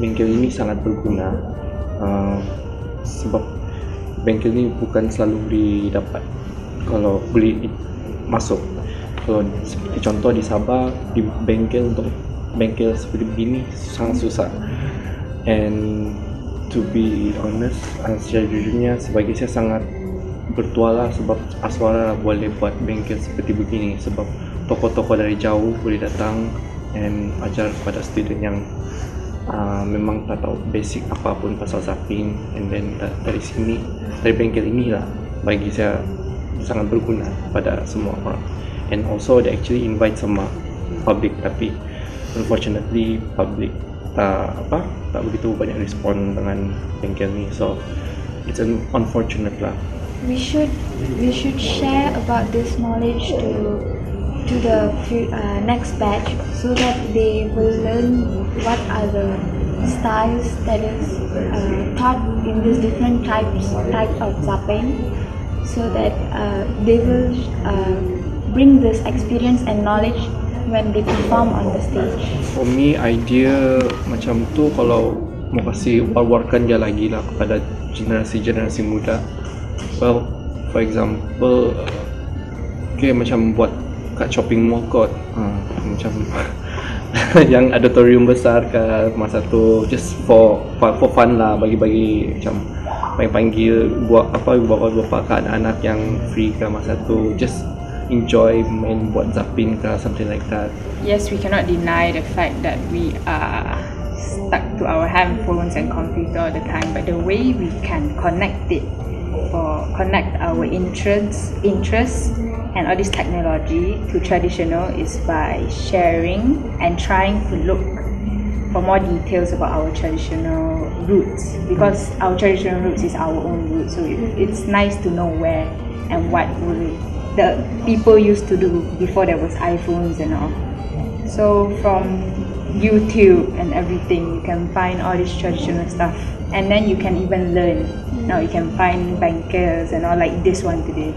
bengkel ini sangat berguna, sebab bengkel ini bukan selalu didapat kalau boleh masuk. Kalau seperti contoh di Sabah, di bengkel seperti begini sangat susah. And to be honest, secara jujurnya sebagai saya sangat bertuala sebab Aswara boleh buat bengkel seperti begini, sebab tokoh-tokoh dari jauh boleh datang and ajar kepada student yang memang tak tahu basic apapun pasal Zapin, and then dari bengkel inilah bagi saya sangat berguna pada semua orang. And also they actually invite sama public, tapi unfortunately public tak begitu banyak respon dengan bengkel ni, so it's unfortunate lah. We should share about this knowledge to the next batch, so that they will learn what are the styles that is taught in these different types of Zapin, so that they will bring this experience and knowledge when they perform on the stage. For me, idea macam tu kalau mau kasih war-warkan dia lagi lah kepada generasi muda. Well, for example, macam buat kat shopping mall kot, macam yang auditorium besar ke masa tu, just for fun lah, bagi macam panggil buat bapa ke anak-anak yang free ke masa tu, just enjoy main buat Zapin ke something like that. Yes, we cannot deny the fact that we are stuck to our handphones and computer all the time, but the way we can connect our interests and all this technology to traditional is by sharing and trying to look for more details about our traditional roots, because our traditional roots is our own roots, so it's nice to know where and what the people used to do before there was iPhones and all. So from YouTube and everything, you can find all this traditional stuff and then you can even learn. Now you can find bengkels and all like this one today.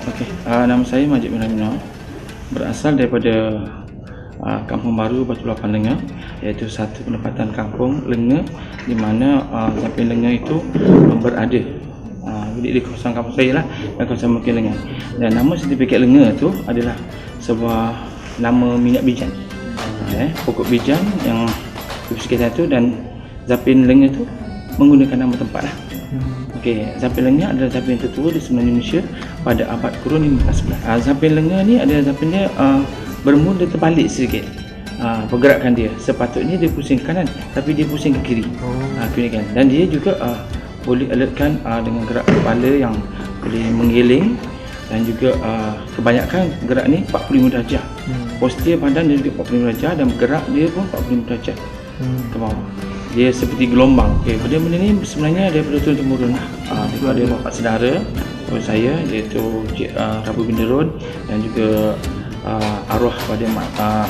Okey, nama saya Majid bin Ramina, berasal daripada Kampung Baru Batu Lapan Lenga, iaitu satu penempatan kampung Lenga di mana Zapin Lenga itu berada di kawasan kampung saya lah, dan kawasan Mungkin Lenga. Dan nama sertifikat Lenga itu adalah sebuah nama minyak bijan, pokok bijan yang di sekitar itu, dan Zapin Lenga itu menggunakan nama tempat lah. Okey, Zapin Lenga adalah zapin tertua di semenanjung Indonesia pada abad kurun 15. Zapin Lenga ni adalah zapin dia bermula terbalik sedikit. Pergerakan dia sepatutnya dia pusing ke kanan, tapi dia pusing ke kiri. Kiri kan. Dan dia juga boleh alertkan dengan gerak kepala yang boleh menggiling, dan juga kebanyakan gerak ni 45 darjah. Postur badan dia juga 45 darjah, dan gerak dia pun 45 darjah ke bawah. Dia seperti gelombang. Okey, benda ni sebenarnya daripada turun-temurun lah. Daripada bapa saudara saya, iaitu Cik Rabu bin Derun, dan juga arwah pada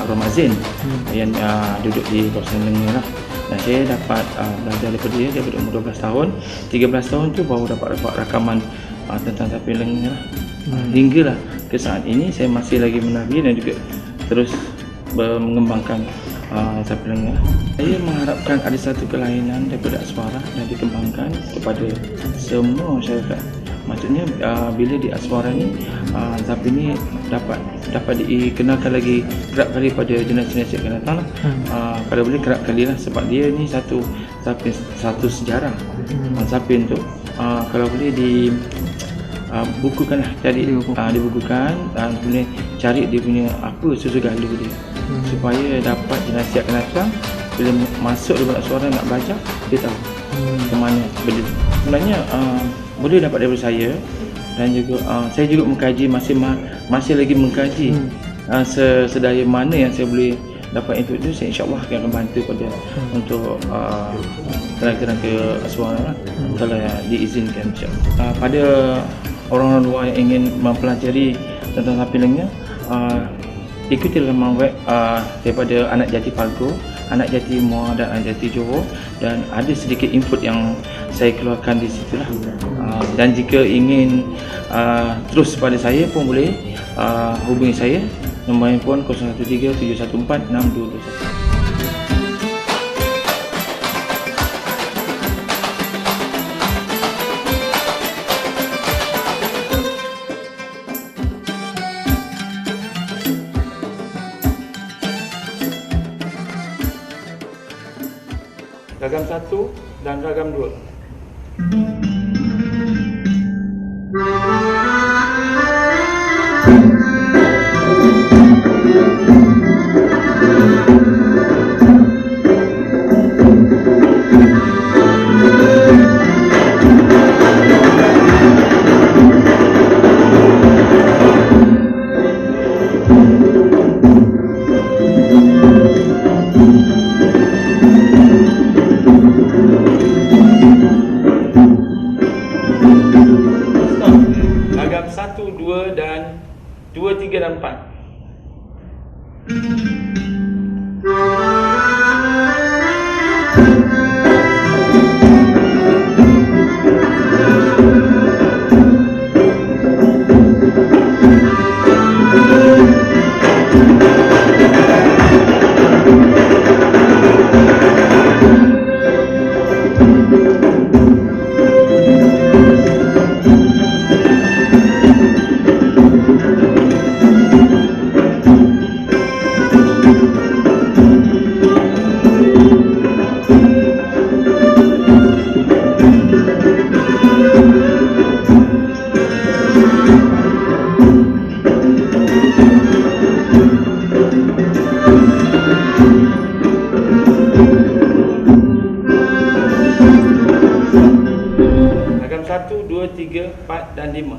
arwah Mazin yang duduk di kawasan Lenga lah. Dan saya dapat belajar daripada dia daripada umur 12 tahun. 13 tahun tu baru dapat rakaman tentang Zapin Lenga lah. Hinggalah ke saat ini saya masih lagi menagih dan juga terus mengembangkan Zapin Lenga. Saya mengharapkan ada satu kelainan daripada Aswara dan dikembangkan kepada semua masyarakat. Maksudnya bila di Aswara ni Zapin ni dapat dikenalkan lagi kerap kali pada generasi yang akan datang lah. Kalau boleh kerap kali lah, sebab dia ni satu Zapin, satu sejarah. Zapin tu kalau boleh bukukan lah, cari dibukukan, dan kemudian cari dia punya apa susu galuh dia, supaya dapat generasi akan datang bila masuk di Badak Suara nak belajar, dia tahu ke mana benda. Sebenarnya boleh dapat daripada saya, dan juga saya juga mengkaji, masih lagi mengkaji sedaya mana yang saya boleh dapat input itu. Saya insyaAllah akan bantu pada untuk tenaga-tenaga suara kalau diizinkan, insyaAllah. Pada orang-orang luar yang ingin mempelajari tentang Zapin Lenga, ikuti laman web daripada Anak Jati Pago, Anak Jati Muar dan Anak Jati Johor, dan ada sedikit input yang saya keluarkan di situlah. Dan jika ingin terus pada saya pun boleh hubungi saya, nombor handphone 013 714 6221. Ragam 1 dan ragam 2. Ragam 1, 2 dan 2, 3 dan 4. 1, 2, 3, 4 dan 5.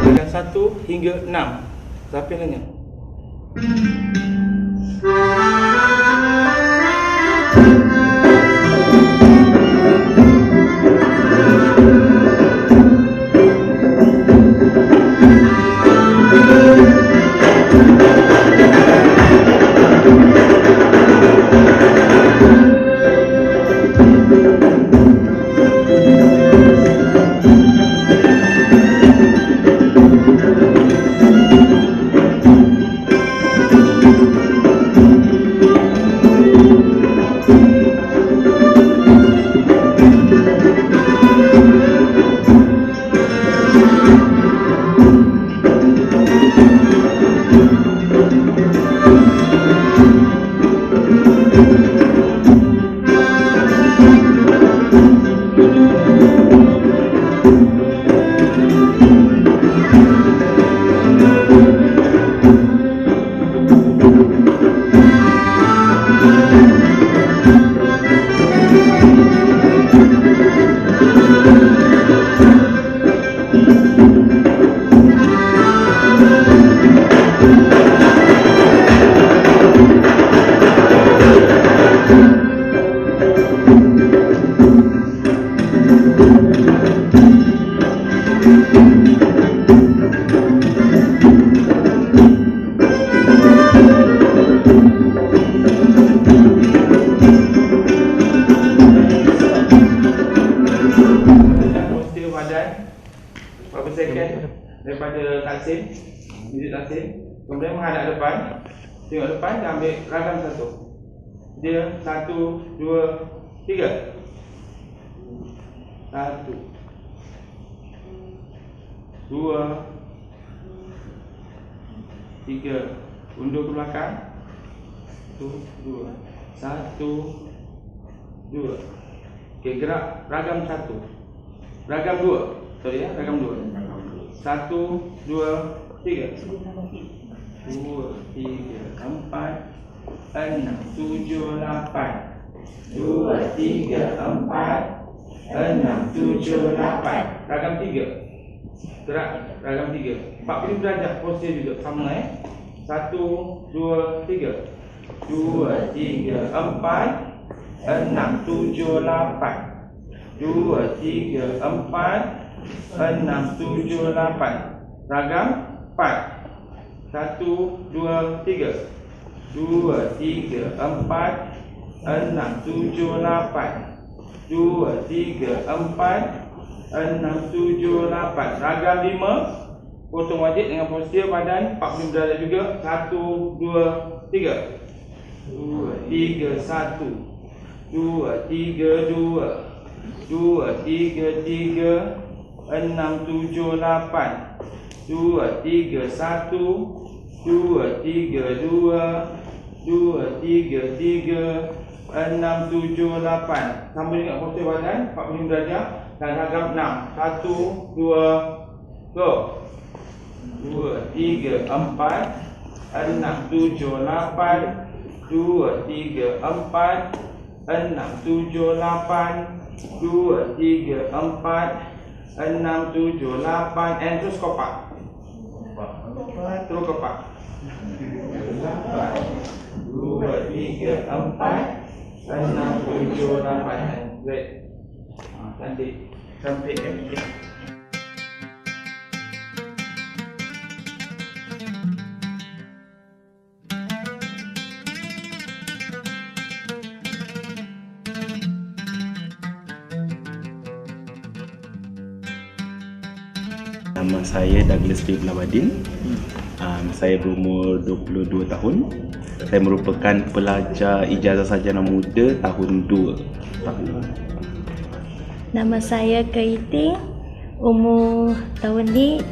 Ragam 1 hingga 6. Siapa yang dengar? Daripada Taksim, Diri Taksim. Kemudian menghadap depan. Tengok depan dan ambil ragam 1. Dia 1, 2, 3. 1, 2, 3. Undur ke belakang. 1, 2. 1, 2. Okey, gerak ragam 1. Ragam 2. Sorry ya, ragam 2. 1, 2, 3. 2, 3, 4, 6, 7, 8. 2, 3, 4, 6, 7, 8. Ragam 3. Gerak ragam 3. 40 derajat posisi juga sama 1, 2, 3. 2, 3, 4, 6, 7, 8. 2, 3, 4, 6, 7, 8. Ragam 4. 1, 2, 3. 2, 3, 4, 6, 7, 8. 2, 3, 4, 6, 7, 8. Ragam 5. Kosong wajib dengan postur badan 40 derajat juga. 1, 2, 3. 2, 3, 1. 2, 3, 2. 2, 3, 3. 6, 7, 8. 2, 3, 1. 2, 3, 2. 2, 3, 3. 6, 7, 8. Sama dengan postur badan 45 darjah. Dan ragam 6. 1, 2, go. 2, 3, 4. 6, 7, 8. 2, 3, 4. 6, 7, 8. 2, 3, 4. 6, 7, 8 and terus kopak. Terus kopak. 8, 2, 3, 4, 6, 7, 8. Great. Cantik. Cantik ya. Nama saya Douglas B. Blabadin. Saya berumur 22 tahun. Saya merupakan pelajar ijazah sarjana muda tahun 2. Nama saya Kaiting. Umur tahun ni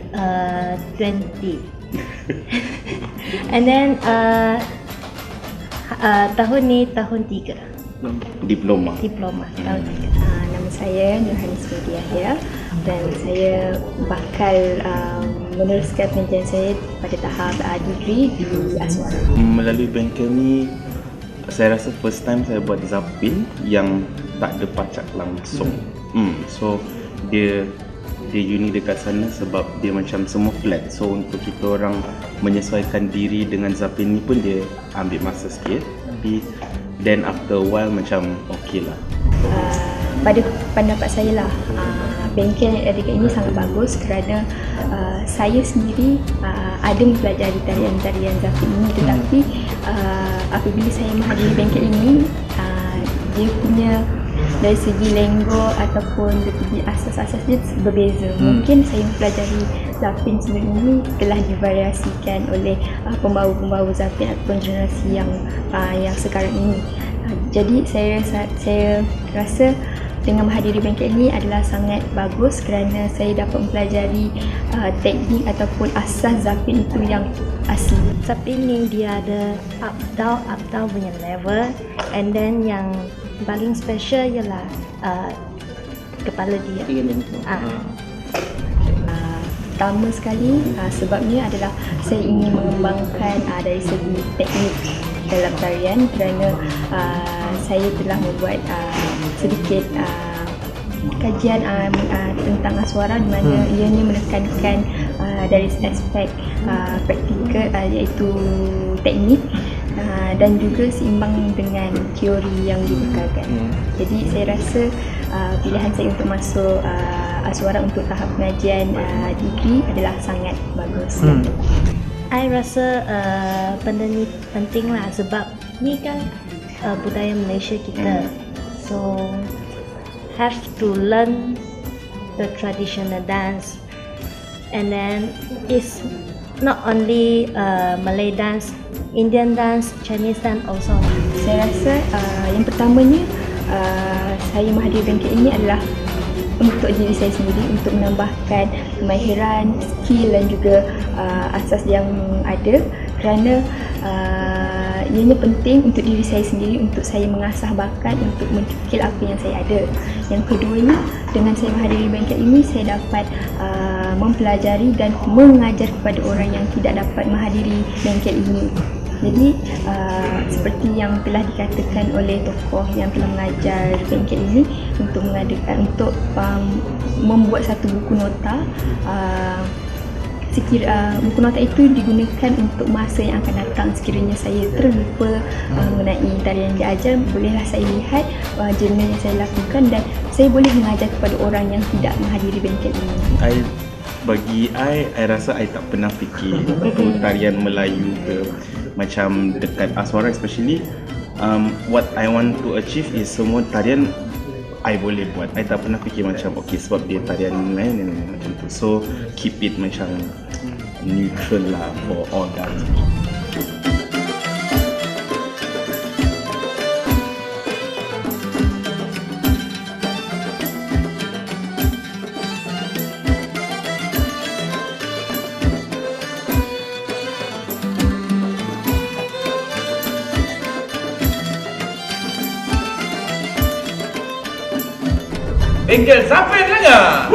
20. And then tahun ni tahun 3. Diploma. Tahun 3. Nama saya Nurhanis Media dan saya bakal meneruskan pendidikan saya pada tahap degree di Aswara. Melalui bengkel ni, saya rasa first time saya buat zapin yang tak ada pacak langsung. So dia uni dekat sana sebab dia macam semua flat. So untuk kita orang menyesuaikan diri dengan zapin ni pun dia ambil masa sikit. Tapi then after a while macam okay lah. Pada pendapat saya lah, bengkel yang ada dekat ini sangat bagus kerana saya sendiri ada mempelajari tarian-tarian zapin ini, tetapi apabila saya menghadiri bengkel ini, dia punya dari segi lenggo ataupun dari segi asas-asas dia berbeza. Mungkin saya mempelajari zapin sebelum ini telah divariasikan oleh pembawa-pembawa zapin ataupun generasi yang sekarang ini. Jadi saya rasa dengan menghadiri bengkel ini adalah sangat bagus kerana saya dapat mempelajari teknik ataupun asas zapin itu yang asli. Zapin ni dia ada up down punya level, and then yang paling special ialah kepala dia. Pertama sekali sebabnya adalah saya ingin mengembangkan dari segi teknik dalam tarian kerana saya telah membuat sedikit kajian tentang Aswara di mana ianya menekankan dari aspek praktikal iaitu teknik dan juga seimbang dengan teori yang dibekalkan. Jadi saya rasa pilihan saya untuk masuk Aswara untuk tahap pengajian degree adalah sangat bagus. I rasa benda ni penting lah sebab ni kan budaya Malaysia kita. So have to learn the traditional dance, and then it's not only Malay dance, Indian dance, Chinese dance also. Saya rasa yang pertamanya saya menghadiri bengkel ini adalah untuk diri saya sendiri, untuk menambahkan kemahiran, skill dan juga asas yang ada kerana ianya penting untuk diri saya sendiri, untuk saya mengasah bakat, untuk mencukil apa yang saya ada. Yang keduanya, dengan saya menghadiri bengkel ini, saya dapat mempelajari dan mengajar kepada orang yang tidak dapat menghadiri bengkel ini. Jadi seperti yang telah dikatakan oleh tokoh yang telah mengajar bengkel ini untuk membuat satu buku nota, buku nota itu digunakan untuk masa yang akan datang. Sekiranya saya terlupa mengenai tarian yang diajar, bolehlah saya lihat jurnal yang saya lakukan dan saya boleh mengajar kepada orang yang tidak menghadiri bengkel ini. Bagi I rasa I tak pernah fikir tarian Melayu ke macam dekat Aswara especially. What I want to achieve is semua tarian I boleh buat. I tak pernah fikir macam okay sebab dia tarian lain macam tu. So keep it macam neutral lah for all dance. Bengkel Zapin Lenga.